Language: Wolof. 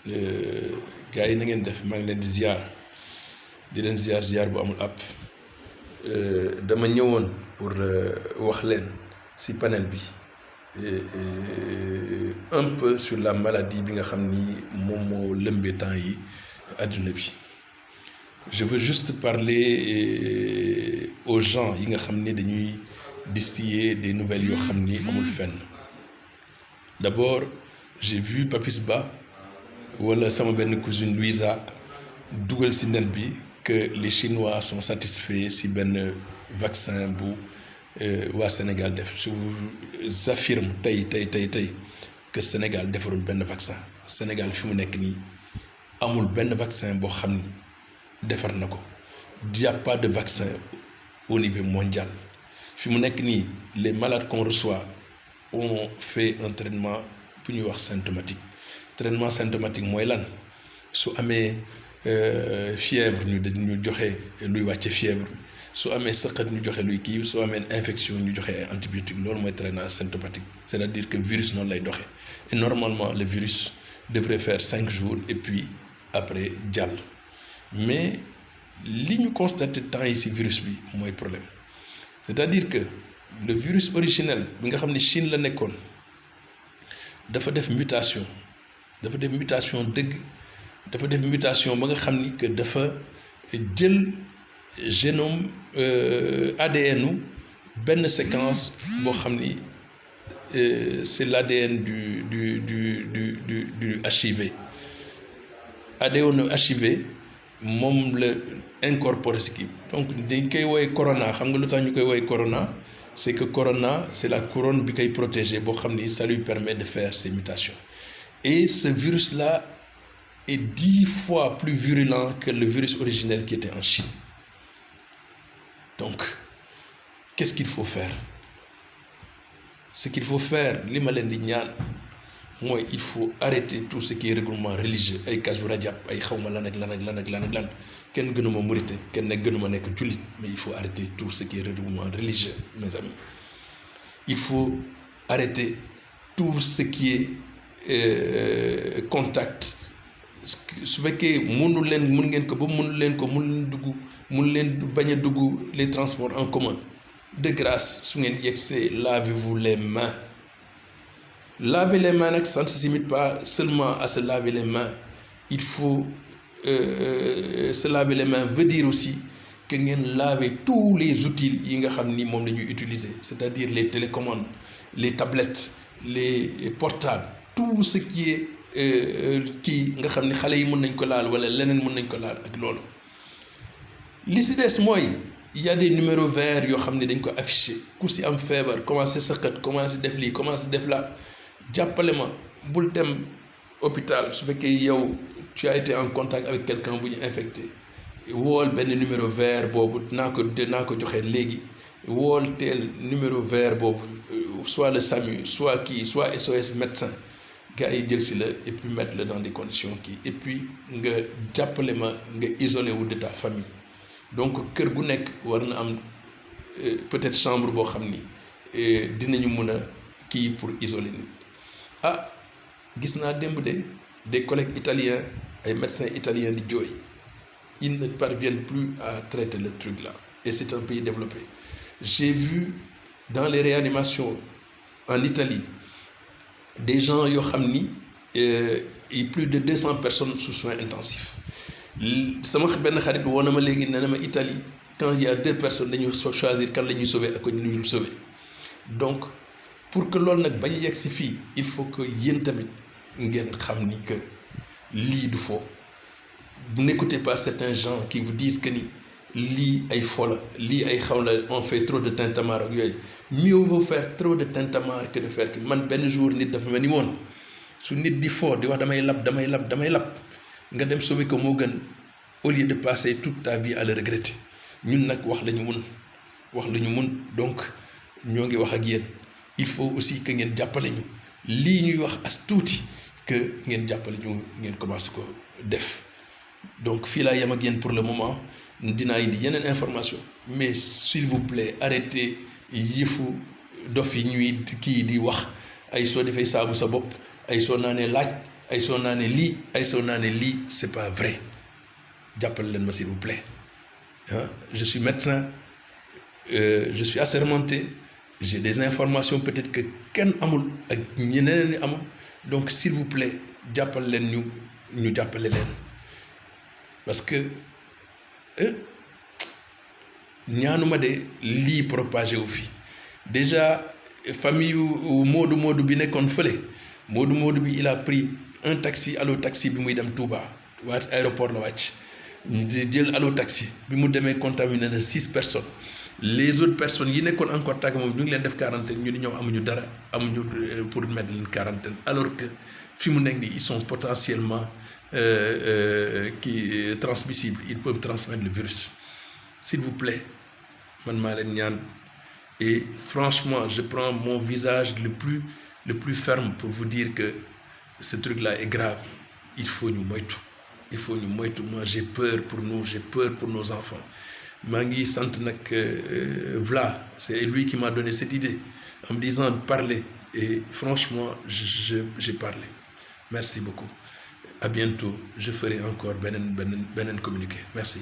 gars yi na ngeen def maa ngi leen di ziar di leen ziar bu amul àpp dama ñëwoon pour wax leen ci panel bi un peu sur la maladie bi nga xam ni moom moo lëmbee temps yi àdduna bi. Je veux juste parler aux gens yi nga xam ni dañuy distiller des nouvelles yoo xam ni amul fenn. D'abord j'ai vu Papis Ba wala sama benn cousine Louisa dugal ci net bi que les Chinois sont satisfaits ci benn vaccin bu waa Sénégal def. Je vous affirme tey que Sénégal defarul benn vaccin. Sénégal fi mu nekk nii amul benn vaccin boo xam ni defar na ko. Il n'y a pas de vaccin au niveau mondial. Fi mu nekk nii les malades qu'on reçoit ont fait un traitement bu ñuy wax symptomatique. Traitement symptomatique mooy lan su amee fièvre ñu joxe luy wàcce fièvre su amee sëqat ñu joxe luy kii su amee infection ñu joxe ay antibiotiques loolu mooy traitement symptomatique. C'est-à-dire que virus noonu lay doxee et normalement le virus devrait faire 5 jours et puis après jàll. Mais li ñu constaté temps yi ci virus bi mooy problème c'est-à-dire que le virus originel bi nga xam ni Chine la nekkoon dafa def mutation dëgg dafa def mutation ba nga xam ni que dafa jël génome ADN benn séquence boo xam ni c'est l'ADN du HIV. ADN HIV moom la incorporé ci kii donc dañ koy woowee corona xam nga lu tax ñu koy woowee corona c'est que corona c'est la couronne bi koy protégé boo xam ni ça lui permet de faire ces mutations et ce virus là est 10 fois plus virulent que le virus originel qui était en Chine. Donc qu'est-ce qu'il faut faire? Ce qu'il faut faire li ma leen di ñaan mooy il faut arrêter tout ce qui est regroupement religieux ay Kazu Rajab ay xawma lan kenn gënuma murite kenn gënuma nekk jullit mais il faut arrêter tout ce qui est regroupement religieux mes amis. Il faut arrêter tout ce qui est contact su fekkee mun ngeen ko ba mun leen bañ a dugg les transports en commun de grâce su ngeen yegsee lavez-vous les mains. Laver les mains nag ça ne se limite pas seulement à se laver les mains. Il faut se laver les mains veut dire aussi que ngeen laver tous les outils yi nga xam ni moom la ñuy utiliser c'est-à-dire les télécommandes les tablettes les portables tout ce qui est kii nga xam ni xale yi mën nañ ko laal wala leneen mën nañ ko laal ak loolu. li ci des mooy il y a des numéros verts yoo xam ne dañ ko affiché ku ci am feebar commencé sëqat commencé def lii commencé def la jàppale ma bul dem hôpital su fekkee yow tu as été en contact avec quelqu'un bu ñu infecté wool benn numéro vert boobu naa ko joxe léegi wool teel numéro vert boobu soit le SAMU soit soit SOS médecin gars yi jël si la et puis mettre la dans des conditions kii et puis nga jàppale ma nga isolé wu de ta famille. Donc kër gu nekk war na am peut-être chambre boo xam ni dinañu mën a kii pour isoler nit. Gis naa démb des collègues italiens ay médecins italiens di jooy ils ne parviennent plus à traiter le truc là et c'est un pays développé. J'ai vu dans les réanimations en Italie des gens yoo xam ni et plus de 200 personnes sous soins intensifs. sama benn xarit woo na ma léegi nee na ma Italie quand il y a 2 personnes dañuy choisir kan la ñuy sauver ak ko ñu dul sauver. Donc pour que loolu nag bañ a yegg si fii il faut que yéen tamit ngeen xam ni que lii du fo. N'écoutez pas certains gens qui vous disent que ni lii ay fo la lii ay xaw la on fait trop de tintamarre ak yooyu. Mieux vaut faire trop de tintamarre que de faire que man benn jour nit dafa mel ni woon su nit di fo di wax damay lab nga dem sauver ko moo gën au lieu de passer toute ta vie à le regretter. Ñun nag wax la ñu mun donc ñoo ngi wax ak yéen il faut aussi que ngeen jàppale ñu lii ñuy wax as tuuti que ngeen jàppale ñu ngeen commencé ko def. Donc fii laa yem ak yéen pour le moment dinaa indi yeneen information mais s'il vous plaît arrêtez yëfu dof yi ñuy kii di wax ay soo defee saabu sa bopp ay soo naanee laaj ay soo naa ne lii ay soo naa ne lii c'est pas vrai jàppale leen ma s'il vous plaît ah je suis médecin je suis assermenté j'ai des informations peut-être que kenn amul ak ñeneen ñi amul donc s'il vous plaît jàppale leen ñu jàppale leen parce que ñaanuma de lii propagé wu fi déjà famille yu Moodu bi nekkoon fële Moodu bi il a pris un taxi allo taxi bi muy dem Touba waa aéroport la wàcc di jël allo taxi bi mu demee contaminé na 6 personnes les autres personnes yi nekkoon en contact moom ñu ngi leen def quarantaine ñu ni ñoom amuñu dara amuñu pour mettre leen quarantaine alors que fi mu nekk nii ils sont potentiellement transmissibles ils peuvent transmettre le virus s'il vous plaît man maa leen ñaan et franchement je prends mon visage le plus ferme pour vous dire que ce truc-là est grave il faut ñu moytu moi j'ai peur pour nous j'ai peur pour nos enfants maa ngi sant nag Vla c'est lui qui m'a donné cette idée en me disant de parler et franchement j'ai parlé merci beaucoup à bientôt je ferai encore beneen communiqué merci